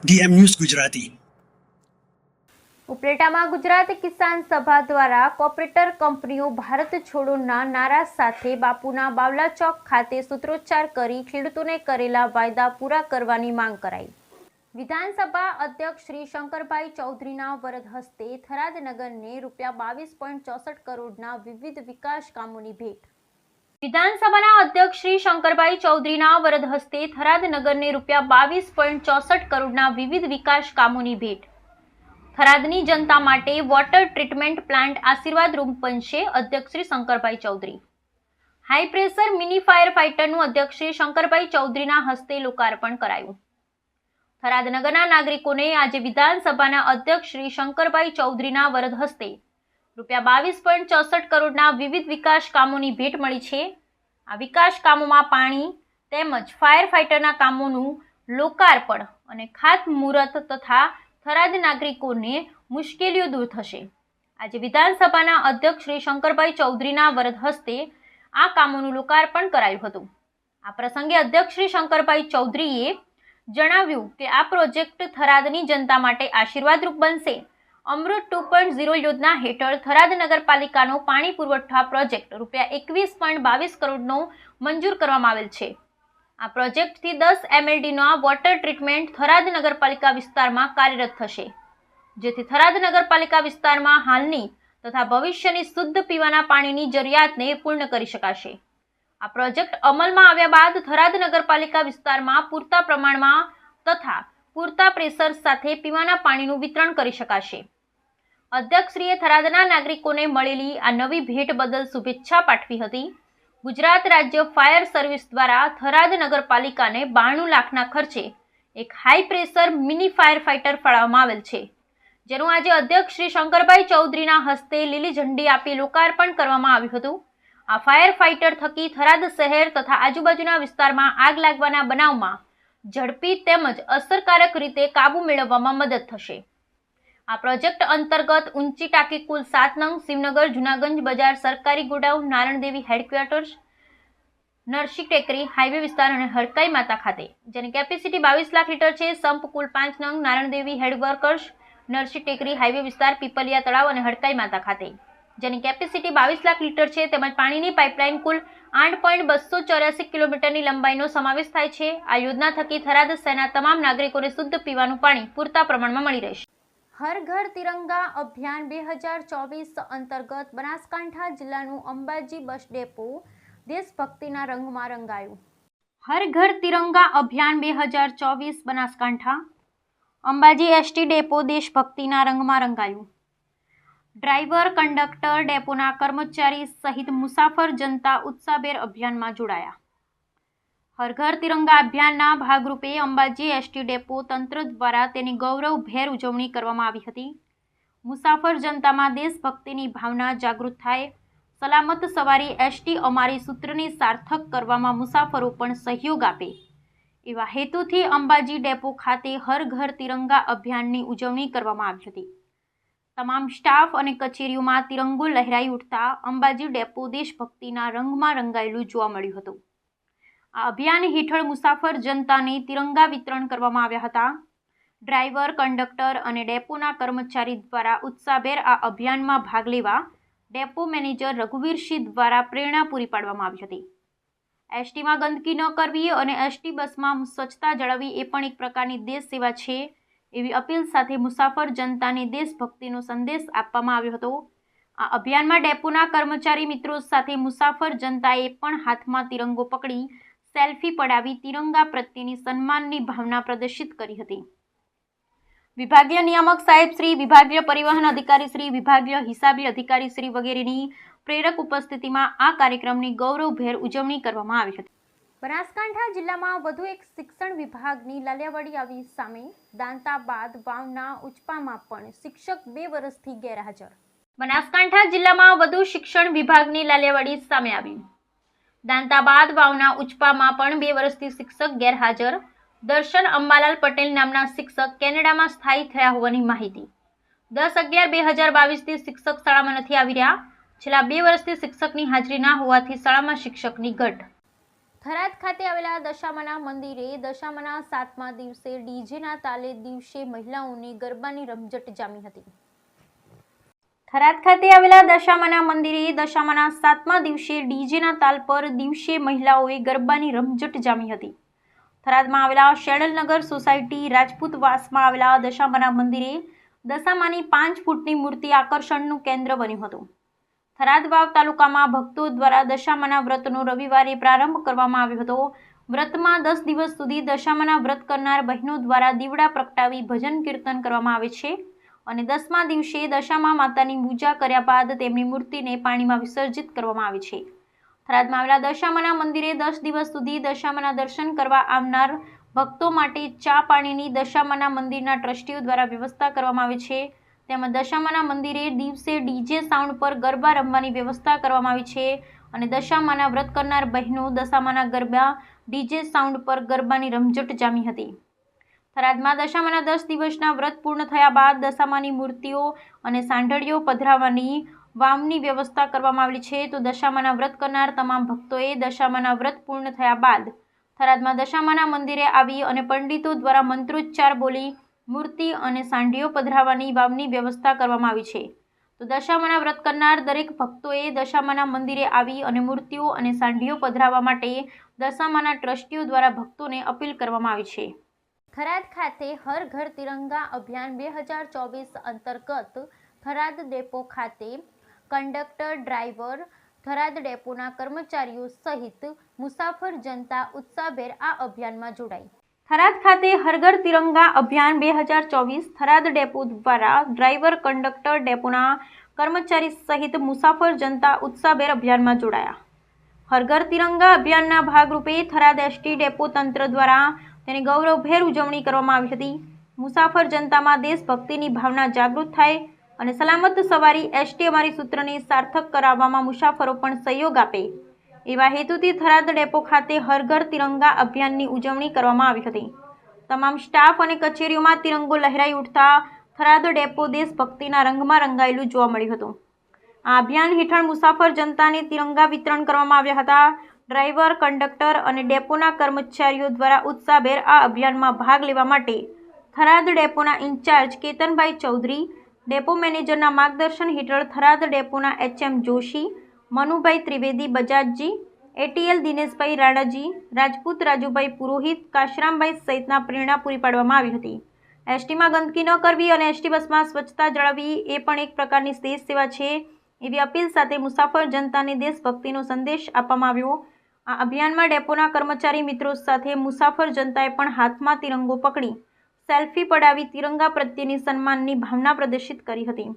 DM news Gujarati. ઉપલેટામાં ગુજરાત કિસાન સભા દ્વારા corporator કંપનીઓ ભારત છોડોના નારા સાથે બાપુના બાવલા ચોક ખાતે સૂત્રોચ્ચાર કરી ખેડૂતોને કરેલા વાયદા પૂરા કરવાની માંગ કરાઈ. વિધાનસભા અધ્યક્ષ શ્રી શંકરભાઈ ચૌધરીના વરદ હસ્તે થરાદ નગરને ₹22.64 કરોડના વિવિધ વિકાસ કામોની ભેટ. વિધાનસભાના અધ્યક્ષ શ્રી શંકરભાઈ ચૌધરીના વરદ હસ્તે થરાદ નગરને ₹22.64 કરોડના વિવિધ વિકાસ કામોની ભેટ. થરાદની જનતા માટે વોટર ટ્રીટમેન્ટ પ્લાન્ટ આશીર્વાદરૂપ બનશે. અધ્યક્ષ Shri Shankarbhai Chaudhary. High pressure mini fire ફાઇટરનું અધ્યક્ષ શ્રી શંકરભાઈ ચૌધરીના હસ્તે લોકાર્પણ કરાયું. થરાદ નગરના નાગરિકોને આજે વિધાનસભાના અધ્યક્ષ શ્રી શંકરભાઈ ચૌધરીના વરદ હસ્તે ₹22.64 કરોડના વિવિધ વિકાસ કામોની ભેટ મળી છે. આ વિકાસ કામોમાં પાણી તેમજ ફાયર ફાઇટરના કામોનું લોકાર્પણ અને ખાતમુહૂર્ત તથા થરાદ નાગરિકોને મુશ્કેલીઓ દૂર થશે. આજે વિધાનસભાના અધ્યક્ષ શ્રી શંકરભાઈ ચૌધરીના વરદ હસ્તે આ કામોનું લોકાર્પણ કરાયું હતું. આ પ્રસંગે અધ્યક્ષ શ્રી શંકરભાઈ ચૌધરીએ જણાવ્યું કે આ પ્રોજેક્ટ થરાદની જનતા માટે આશીર્વાદરૂપ બનશે. અમૃત 2.0 યોજના હેઠળ થરાદ નગરપાલિકાનો પાણી પુરવઠા પ્રોજેક્ટ ₹21.22 કરોડનો મંજૂર કરવામાં આવેલ છે. આ પ્રોજેક્ટથી 10 MLDનો વોટર ટ્રીટમેન્ટ થરાદ નગરપાલિકા વિસ્તારમાં કાર્યરત થશે, જેથી થરાદ નગરપાલિકા વિસ્તારમાં હાલની તથા ભવિષ્યની શુદ્ધ પીવાના પાણીની જરૂરિયાતને પૂર્ણ કરી શકાશે. આ પ્રોજેક્ટ અમલમાં આવ્યા બાદ થરાદ નગરપાલિકા વિસ્તારમાં પૂરતા પ્રમાણમાં તથા પૂરતા પ્રેશર સાથે પીવાના પાણીનું વિતરણ કરી શકાશે. અધ્યક્ષશ્રીએ થરાદના નાગરિકોને મળેલી આ નવી ભેટ બદલ શુભેચ્છા પાઠવી હતી. ગુજરાત રાજ્ય ફાયર સર્વિસ દ્વારા થરાદ નગરપાલિકાને 92 લાખના ખર્ચે એક high pressure mini fire fighter ફાળવવામાં આવેલ છે, જેનું આજે અધ્યક્ષ શ્રી શંકરભાઈ ચૌધરીના હસ્તે લીલી ઝંડી આપી લોકાર્પણ કરવામાં આવ્યું હતું. આ ફાયર ફાઇટર થકી થરાદ શહેર તથા આજુબાજુના વિસ્તારમાં આગ લાગવાના બનાવમાં ઝડપી તેમજ અસરકારક રીતે કાબુ મેળવવામાં મદદ થશે. આ પ્રોજેક્ટ અંતર્ગત ઊંચી ટાંકી કુલ 7 નંગ, શિવનગર જૂનાગંજ બજાર, સરકારી ગોડાઉન, નારણદેવી હેડક્વાર્ટર્સ, નરસિંહ ટેકરી હાઈવે વિસ્તાર અને હડકાઈ માતા ખાતે, જેની કેપેસિટી 22 લાખ લીટર છે. સંપ કુલ 5 નંગ, નારણદેવી હેડવર્કર્સ, નરસિંહ ટેકરી હાઈવે વિસ્તાર, પીપલિયા તળાવ અને હડકાઈ માતા ખાતે, જેની કેપેસિટી 22 લાખ લીટર છે. તેમજ પાણીની પાઇપલાઇન કુલ 8.284 કિલોમીટરની લંબાઈનો સમાવેશ થાય છે. આ યોજના થકી થરાદ શહેરના તમામ નાગરિકોને શુદ્ધ પીવાનું પાણી પૂરતા પ્રમાણમાં મળી રહેશે. હર ઘર તિરંગા અભિયાન 2024 અંતર્ગત બનાસકાંઠા જિલ્લાનું અંબાજી બસ ડેપો દેશભક્તિના રંગમાં રંગાયું. હર ઘર તિરંગા અભિયાન 2024 બનાસકાંઠા અંબાજી એસટી ડેપો દેશભક્તિના રંગમાં રંગાયું. ડ્રાઈવર, કંડક્ટર, ડેપોના કર્મચારી સહિત મુસાફર જનતા ઉત્સાહભેર અભિયાનમાં જોડાયા. હર ઘર તિરંગા અભિયાનના ભાગરૂપે અંબાજી એસટી ડેપો તંત્ર દ્વારા તેની ગૌરવભેર ઉજવણી કરવામાં આવી હતી. મુસાફર જનતામાં દેશભક્તિની ભાવના જાગૃત થાય, સલામત સવારી એસટી અમારી સૂત્રને સાર્થક કરવામાં મુસાફરો પણ સહયોગ આપે, એવા હેતુથી અંબાજી ડેપો ખાતે હર ઘર તિરંગા અભિયાનની ઉજવણી કરવામાં આવી હતી. તમામ સ્ટાફ અને કચેરીઓમાં તિરંગો લહેરાઈ ઉઠતા અંબાજી ડેપો દેશભક્તિના રંગમાં રંગાયેલું જોવા મળ્યું હતું. આ અભિયાન હેઠળ મુસાફર જનતાને તિરંગા વિતરણ કરવામાં આવ્યા હતા. ડ્રાઈવર, કંડક્ટર અને ડેપોના કર્મચારી દ્વારા ઉત્સાહભેર આ અભિયાનમાં ભાગ લેવા ડેપો મેનેજર રઘુવીરસિંહ દ્વારા પ્રેરણા પૂરી પાડવામાં આવી હતી. એસટીમાં ગંદકી ન કરવી અને એસટી બસમાં સ્વચ્છતા જાળવવી એ પણ એક પ્રકારની દેશ સેવા છે, એવી અપીલ સાથે મુસાફર જનતાને દેશભક્તિનો સંદેશ આપવામાં આવ્યો હતો. આ અભિયાનમાં ડેપોના કર્મચારી મિત્રો સાથે મુસાફર જનતાએ પણ હાથમાં તિરંગો પકડી સેલ્ફી પડાવી તિરંગા પ્રત્યેની સન્માનની ભાવના પ્રદર્શિત કરી હતી. વિભાગીય નિયામક સાહેબ શ્રી, વિભાગીય પરિવહન અધિકારી શ્રી, વિભાગીય હિસાબી અધિકારી શ્રી વગેરેની પ્રેરક ઉપસ્થિતિમાં આ કાર્યક્રમની ગૌરવભેર ઉજવણી કરવામાં આવી હતી. બનાસકાંઠા જિલ્લામાં વધુ એક શિક્ષણ વિભાગની લાલિયાવાડી આવી સામે. દાંતાબાદ વાવના ઉચપામાં પણ શિક્ષક 2 વર્ષથી ગેરહાજર. બનાસકાંઠા જિલ્લામાં વધુ શિક્ષણ વિભાગની લાલિયાવાડી સામે આવી. દાંતાબાદ વાવના ઉચપામાં પણ 2 વર્ષથી શિક્ષક ગેરહાજર. દર્શન અંબાલાલ પટેલ નામના શિક્ષક કેનેડામાં સ્થાયી થયા હોવાની માહિતી. 10/11/2022થી શિક્ષક શાળામાં નથી આવી રહ્યા. છેલ્લા 2 વર્ષથી શિક્ષકની હાજરી ના હોવાથી શાળામાં શિક્ષકની ઘટ. થરાદ ખાતે આવેલા દશામાના મંદિરે દશામાના 7મા દિવસે ડીજેના તાલે દિવસે મહિલાઓની ગરબાની રમઝટ જામી હતી. થરાદ ખાતે આવેલા દશામાના મંદિરે દશામાના 7મા દિવસે ડીજેના તાલ પર દિવસે મહિલાઓએ ગરબાની રમઝટ જામી હતી. થરાદમાં આવેલા શેડલનગર સોસાયટી રાજપૂતવાસમાં આવેલા દશામાના મંદિરે દશામાની 5 ફૂટની મૂર્તિ આકર્ષણનું કેન્દ્ર બન્યું હતું. થરાદ વાવ તાલુકામાં ભક્તો દ્વારા દશામાના વ્રતનો રવિવારે પ્રારંભ કરવામાં આવ્યો હતો. વ્રતમાં 10 દિવસ સુધી દશામાના વ્રત કરનાર બહેનો દ્વારા દીવડા પ્રગટાવી ભજન કીર્તન કરવામાં આવે છે અને 10મા દિવસે દશામા માતાની પૂજા કર્યા બાદ તેમની મૂર્તિને પાણીમાં વિસર્જિત કરવામાં આવે છે. થરાદમાં આવેલા દશામાના મંદિરે 10 દિવસ સુધી દશામાના દર્શન કરવા આવનાર ભક્તો માટે ચા પાણીની દશામાના મંદિરના ટ્રસ્ટીઓ દ્વારા વ્યવસ્થા કરવામાં આવે છે. તેમજ દશામાના મંદિરે દિવસે ડીજે સાઉન્ડ પર ગરબા રમવાની વ્યવસ્થા કરવામાં આવી છે અને દશામાના વ્રત કરનાર બહેનો દશામાના ગરબા ડીજે સાઉન્ડ પર ગરબાની રમઝટ જામી હતી. થરાદમાં દશામાના 10 દિવસના વ્રત પૂર્ણ થયા બાદ દશામાની મૂર્તિઓ અને સાંઢળીઓ પધરાવવાની વાવની વ્યવસ્થા કરવામાં આવેલી છે. તો દશામાના વ્રત કરનાર તમામ ભક્તોએ દશામાના વ્રત પૂર્ણ થયા બાદ થરાદમાં દશામાના મંદિરે આવી અને પંડિતો દ્વારા મંત્રોચ્ચાર બોલી મૂર્તિ અને સાંઢીઓ પધરાવવાની વાવની વ્યવસ્થા કરવામાં આવી છે. તો દશામાના વ્રત કરનાર દરેક ભક્તોએ દશામાના મંદિરે આવી અને મૂર્તિઓ અને સાંઢીઓ પધરાવવા માટે દશામાના ટ્રસ્ટીઓ દ્વારા ભક્તોને અપીલ કરવામાં આવી છે. થરાદ ખાતે હર ઘર તિરંગા અભિયાન 2024 અંતર્ગત થરાદ ડેપો ખાતે કંડક્ટર, ડ્રાઈવર, થરાદ ડેપોના કર્મચારીઓ સહિત મુસાફર જનતા ઉત્સાહભેર આ અભિયાનમાં જોડાઈ. થરાદ ખાતે હર ઘર તિરંગા અભિયાન 2024 થરાદ ડેપો દ્વારા ડ્રાઈવર, કંડક્ટર, ડેપોના કર્મચારી સહિત મુસાફર જનતા ઉત્સાહભેર અભિયાનમાં જોડાયા. હર ઘર તિરંગા અભિયાનના ભાગરૂપે થરાદ એસટી ડેપો તંત્ર દ્વારા તેની ગૌરવભેર ઉજવણી કરવામાં આવી હતી. મુસાફર જનતામાં દેશભક્તિની ભાવના જાગૃત થાય અને સલામત સવારી એસટી અમારી સૂત્રને સાર્થક કરાવવામાં મુસાફરો પણ સહયોગ આપે એવા હેતુથી થરાદ ડેપો ખાતે હર ઘર તિરંગા અભિયાનની ઉજવણી કરવામાં આવી હતી. તમામ સ્ટાફ અને કચેરીઓમાં તિરંગો લહેરાઈ ઉઠતા થરાદ ડેપો દેશભક્તિના રંગમાં રંગાયેલું જોવા મળ્યું હતું. આ અભિયાન હેઠળ મુસાફર જનતાને તિરંગા વિતરણ કરવામાં આવ્યા હતા. ડ્રાઈવર, કંડક્ટર અને ડેપોના કર્મચારીઓ દ્વારા ઉત્સાહભેર આ અભિયાનમાં ભાગ લેવા માટે થરાદ ડેપોના ઇન્ચાર્જ કેતનભાઈ ચૌધરી, ડેપો મેનેજરના માર્ગદર્શન હેઠળ થરાદ ડેપોના એચએમ જોશી, મનુભાઈ ત્રિવેદી બજાજજી, એટીએલ દિનેશભાઈ રાણાજી, રાજપૂત રાજુભાઈ પુરોહિત, કાશરામભાઈ સહિતના પ્રેરણા પૂરી પાડવામાં આવી હતી. એસટીમાં ગંદકી ન કરવી અને એસટી બસમાં સ્વચ્છતા જાળવવી એ પણ એક પ્રકારની દેશ સેવા છે એવી અપીલ સાથે મુસાફર જનતાને દેશભક્તિનો સંદેશ આપવામાં આવ્યો. આ અભિયાનમાં ડેપોના કર્મચારી મિત્રો સાથે મુસાફર જનતાએ પણ હાથમાં તિરંગો પકડી સેલ્ફી પડાવી તિરંગા પ્રત્યેની સન્માનની ભાવના પ્રદર્શિત કરી હતી.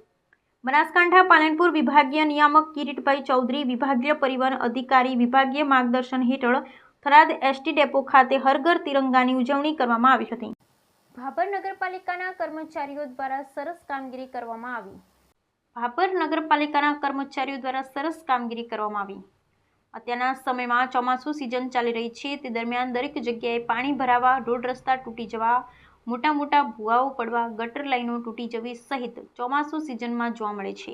બનાસકાંઠા પાલનપુર વિભાગીય નિયામક કિરીટભાઈ ચૌધરી, વિભાગીય પરિવહન અધિકારી, વિભાગીય માર્ગદર્શન હેઠળ થરાદ એસટી ડેપો ખાતે હર ઘર તિરંગાની ઉજવણી કરવામાં આવી હતી. ભાભર નગરપાલિકાના કર્મચારીઓ દ્વારા સરસ કામગીરી કરવામાં આવી. ભાભર નગરપાલિકાના કર્મચારીઓ દ્વારા સરસ કામગીરી કરવામાં આવી. અત્યારના સમયમાં ચોમાસું સિઝન ચાલી રહી છે તે દરમિયાન દરેક જગ્યાએ પાણી ભરાવા, રોડ રસ્તા તૂટી જવા, મોટા મોટા ભૂવાઓ પડવા, ગટર લાઈનો તૂટી જવી સહિત ચોમાસું સિઝનમાં જોવા મળે છે.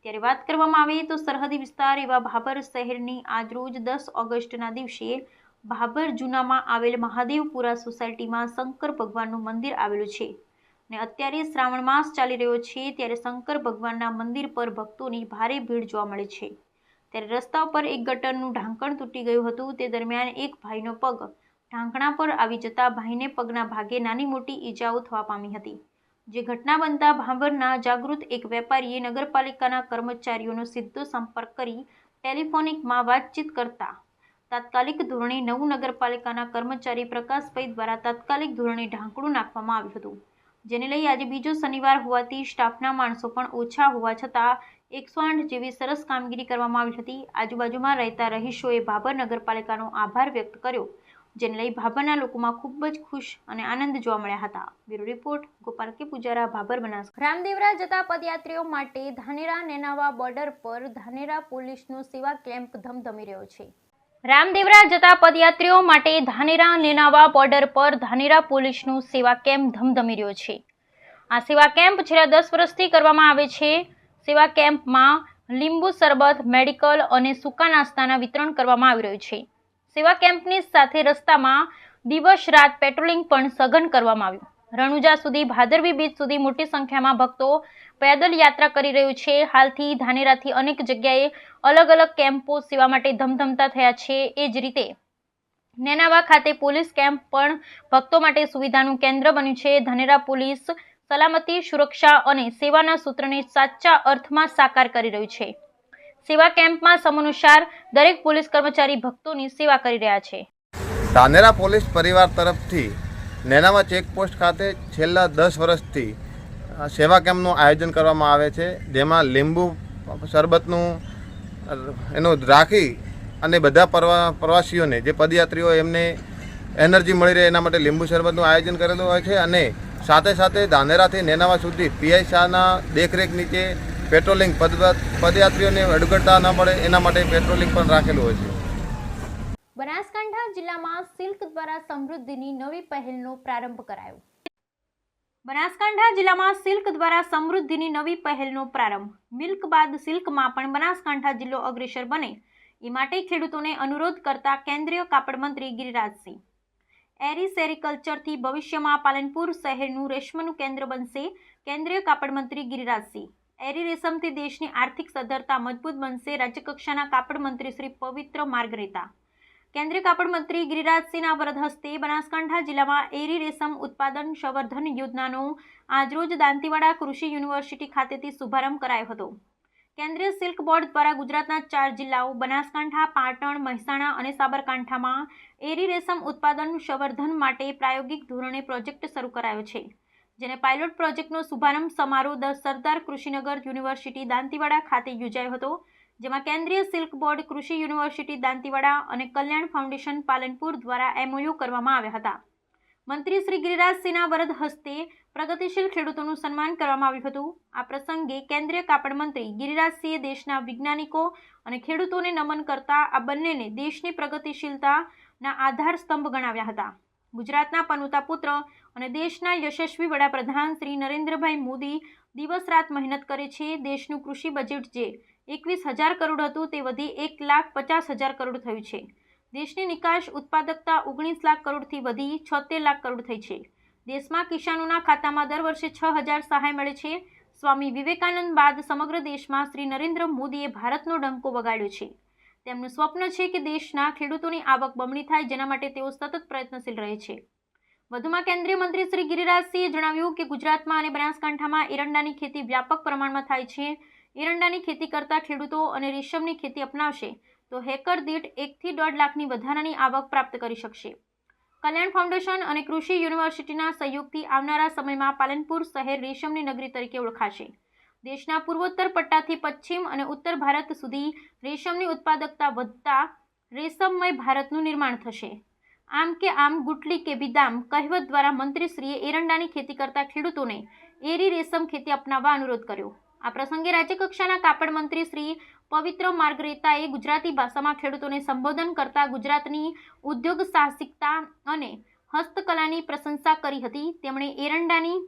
ત્યારે વાત કરવામાં આવે તો સરહદી વિસ્તાર એવા ભાભર શહેરની આજરોજ 10 ઓગસ્ટના દિવસે ભાભર જૂનામાં આવેલ મહાદેવપુરા સોસાયટીમાં શંકર ભગવાનનું મંદિર આવેલું છે અને અત્યારે શ્રાવણ માસ ચાલી રહ્યો છે ત્યારે શંકર ભગવાનના મંદિર પર ભક્તોની ભારે ભીડ જોવા મળે છે. ત્યારે રસ્તા ઉપર એક ગટરનું ઢાંકણ તૂટી ગયું હતું. તે દરમિયાન એક ભાઈનો પગ ઢાંકણા પર આવી જતા ભાઈને પગના ભાગે નાની મોટી ઈજાઓ થવા પામી હતી. જે ઘટના બનતા ભાભરના જાગૃત એક વેપારીએ નગરપાલિકાના કર્મચારીઓનો સીધો સંપર્ક કરી ટેલિફોનિકમાં વાતચીત કરતા તાત્કાલિક ધોરણે નવું નગરપાલિકાના કર્મચારી પ્રકાશભાઈ દ્વારા તાત્કાલિક ધોરણે ઢાંકણું નાખવામાં આવ્યું હતું. જેને લઈ આજે બીજો શનિવાર હોવાથી સ્ટાફના માણસો પણ ઓછા હોવા છતાં 108 જેવી સરસ કામગીરી કરવામાં આવી હતી. આજુબાજુમાં રહેતા રહીશોએ ભાભર નગરપાલિકાનો આભાર વ્યક્ત કર્યો, જેને લઈ ભાભરના લોકોમાં ખૂબ જ ખુશ અને આનંદ જોવા મળ્યા હતા. બ્યુરો રિપોર્ટ ગોપાલ કે પૂજારા, ભાભર, બનાસકાંઠા. રામદેવરા જતા પદયાત્રીઓ માટે ધાનેરા નેનાવા બોર્ડર પર ધાનેરા પોલીસનો સેવા કેમ્પ ધમધમી રહ્યો છે. રામદેવરા જતા પદયાત્રીઓ માટે ધાનેરા નેનાવા બોર્ડર પર ધાનેરા પોલીસનો સેવા કેમ્પ ધમધમી રહ્યો છે. આ સેવા કેમ્પ છેલ્લા 10 વર્ષથી કરવામાં આવે છે. સેવા કેમ્પમાં લીંબુ શરબત, મેડિકલ અને સૂકા નાસ્તાના વિતરણ કરવામાં આવી રહ્યું છે. સેવા કેમ્પની સાથે રસ્તામાં દિવસ રાત પેટ્રોલિંગ પણ સઘન કરવામાં આવ્યું. રણુજા સુધી ભાદરવી બીજ સુધી મોટી સંખ્યામાં ભક્તો પેદલ યાત્રા કરી રહ્યું છે. હાલથી ધાનેરાથી અનેક જગ્યાએ અલગ અલગ કેમ્પો સેવા માટે ધમધમતા થયા છે. એ જ રીતે નેનાવા ખાતે પોલીસ કેમ્પ પણ ભક્તો માટે સુવિધાનું કેન્દ્ર બન્યું છે. ધાનેરા પોલીસ સલામતી, સુરક્ષા અને સેવાના સૂત્રને સાચા અર્થમાં સાકાર કરી રહ્યું છે. સેવા કેમ્પમાં સમયાનુસાર દરેક પોલીસ કર્મચારી ભક્તોની સેવા કરી રહ્યા છે. ધાનેરા પોલીસ પરિવાર તરફથી નેનાવા ચેકપોસ્ટ ખાતે છેલ્લા 10 વર્ષથી સેવા કેમ્પનું આયોજન કરવામાં આવે છે, જેમાં લીંબુ શરબતનું એનું રાખી અને બધા પ્રવાસીઓને જે પદયાત્રીઓ એમને એનર્જી મળી રહે એના માટે લીંબુ શરબતનું આયોજન કરેલું હોય છે. અને સાથે સાથે ધાનેરાથી નેનાવા સુધી પીઆઈ શાહના દેખરેખ નીચે પેટ્રોલિંગ પદયાત્રીઓને અડગડતા ન પડે એના માટે પેટ્રોલિંગ પણ રાખેલું હોય છે. બનાસકાંઠા જિલ્લામાં સિલ્ક દ્વારા સમૃદ્ધિની નવી પહેલનો પ્રારંભ કરાયો. બનાસકાંઠા જિલ્લામાં સિલ્ક દ્વારા સમૃદ્ધિની નવી પહેલનો પ્રારંભ. મિલ્ક બાદ સિલ્કમાં પણ બનાસકાંઠા જિલ્લો અગ્રેસર બને એ માટે ખેડૂતોને અનુરોધ કરતા કેન્દ્રીય કાપડ મંત્રી ગિરિરાજસિંહ. એરી સેરીકલ્ચરથી ભવિષ્યમાં પાલનપુર શહેરનું રેશમનું કેન્દ્ર બનશે. કેન્દ્રીય કાપડ મંત્રી ગિરિરાજસિંહ. એરી રેશમથી દેશની આર્થિક સદ્ધરતા મજબૂત બનશે. રાજ્યકક્ષાના કાપડ મંત્રી શ્રી પવિત્ર માર્ગરેતા. કેન્દ્રીય કાપડ મંત્રી ગિરિરાજસિંહના વરદ હસ્તે બનાસકાંઠા જિલ્લામાં એરી રેશમ ઉત્પાદન સંવર્ધન યોજનાનો આજરોજ દાંતીવાડા કૃષિ યુનિવર્સિટી ખાતેથી શુભારંભ કરાયો હતો. કેન્દ્રીય સિલ્ક બોર્ડ દ્વારા ગુજરાતના 4 જિલ્લાઓ બનાસકાંઠા, પાટણ, મહેસાણા અને સાબરકાંઠામાં એરી રેશમ ઉત્પાદન સંવર્ધન માટે પ્રાયોગિક ધોરણે પ્રોજેક્ટ શરૂ કરાયો છે, જેને પાયલોટ પ્રોજેક્ટનો શુભારંભ સમારોહ સરદાર કૃષિનગર યુનિવર્સિટી દાંતીવાડા ખાતે યોજાયો હતો, જેમાં કેન્દ્રીય સિલ્ક બોર્ડ, કૃષિ યુનિવર્સિટી દાંતીવાડા અને કલ્યાણ ફાઉન્ડેશન પાલનપુર દ્વારા MOU કરવામાં આવ્યા હતા. મંત્રી શ્રી ગિરિરાજસિંહના વરદ હસ્તે પ્રગતિશીલ ખેડૂતોનું સન્માન કરવામાં આવ્યું હતું. આ પ્રસંગે કેન્દ્રીય કાપડ મંત્રી ગિરિરાજસિંહે દેશના વૈજ્ઞાનિકો અને ખેડૂતોને નમન કરતા આ બંનેને દેશની પ્રગતિશીલતાના આધાર સ્તંભ ગણાવ્યા હતા. ગુજરાતના પનોતા પુત્ર અને દેશના યશસ્વી વડાપ્રધાન શ્રી નરેન્દ્રભાઈ મોદી દિવસ રાત મહેનત કરે છે. દેશનું કૃષિ બજેટ જે 21,000 કરોડ હતું તે વધી 1,50,000 કરોડ થયું છે. દેશની નિકાસ ઉત્પાદકતા 19 લાખ કરોડથી વધી 76 લાખ કરોડ થઈ છે. દેશમાં કિસાનોના ખાતામાં દર વર્ષે 6,000 સહાય મળે છે. સ્વામી વિવેકાનંદ બાદ સમગ્ર દેશમાં શ્રી નરેન્દ્ર મોદીએ ભારતનો ડંકો વગાડ્યો છે. તેમનું સ્વપ્ન છે કે દેશના ખેડૂતોની આવક બમણી થાય, જેના માટે તેઓ સતત પ્રયત્નશીલ રહે છે. વધુમાં કેન્દ્રીય મંત્રી શ્રી ગિરિરાજસિંહે જણાવ્યું કે ગુજરાતમાં અને બનાસકાંઠામાં એરંડાની ખેતી વ્યાપક પ્રમાણમાં થાય છે. એરંડાની ખેતી કરતા ખેડૂતો અને રેશમની ખેતી અપનાવશે તો હેક્ટર દીઠ 1 થી 1.5 લાખની વધારાની આવક પ્રાપ્ત કરી શકશે. કલ્યાણ ફાઉન્ડેશન અને કૃષિ યુનિવર્સિટીના સહયોગથી આવનારા સમયમાં પાલનપુર શહેર રેશમની નગરી તરીકે ઓળખાશે. દેશના પૂર્વોત્તર પટ્ટાથી પશ્ચિમ અને ઉત્તર ભારત સુધી રેશમની ઉત્પાદકતા વધતા રેશમમય ભારતનું નિર્માણ થશે. આમ કે આમ ગુટલી કે બિદામ કહેવત દ્વારા મંત્રીશ્રીએ એરંડાની ખેતી કરતા ખેડૂતોને એરી રેશમ ખેતી અપનાવવા અનુરોધ કર્યો. આ પ્રસંગે રાજ્યકક્ષાના કાપડ મંત્રી શ્રી પવિત્ર માર્ગરેતાએ ગુજરાતી ભાષામાં ખેડૂતોને સંબોધન કરતા ગુજરાતની ઉદ્યોગ સાહસિકતા અને હસ્તકલાની પ્રશંસા કરી હતી. તેમણે એરંડાની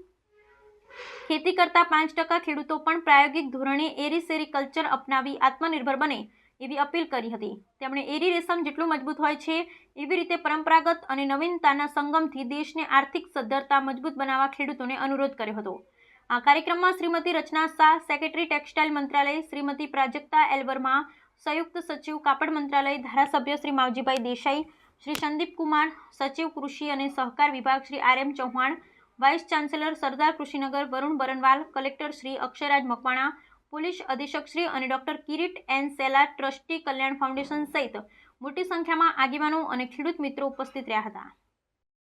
ખેતી કરતા 5% ખેડૂતો પણ પ્રાયોગિક ધોરણે એરી સેરીકલ્ચર અપનાવી આત્મનિર્ભર બને એવી અપીલ કરી હતી. તેમણે એરી રેશમ જેટલું મજબૂત હોય છે એવી રીતે પરંપરાગત અને નવીનતાના સંગમથી દેશને આર્થિક સદ્ધરતા મજબૂત બનાવવા ખેડૂતોને અનુરોધ કર્યો હતો. આ કાર્યક્રમમાં શ્રીમતી રચના શાહ, સેક્રેટરી ટેક્સટાઇલ મંત્રાલય, શ્રીમતી પ્રાજક્તા એલ વર્મા, સંયુક્ત સચિવ કાપડ મંત્રાલય, ધારાસભ્ય શ્રી માવજીભાઈ દેસાઈ, શ્રી સંદીપ કુમાર, સચિવ કૃષિ અને સહકાર વિભાગ Shri RM Chauhan, vice chancellor Sardar Krushinagar Varun Barnwal, collector Shri Akshayraj Makwana, police અધિક્ષક શ્રી અને doctor Kirit N Sela, trustee Kalyan foundation સહિત મોટી સંખ્યામાં આગેવાનો અને ખેડૂત મિત્રો ઉપસ્થિત રહ્યા હતા.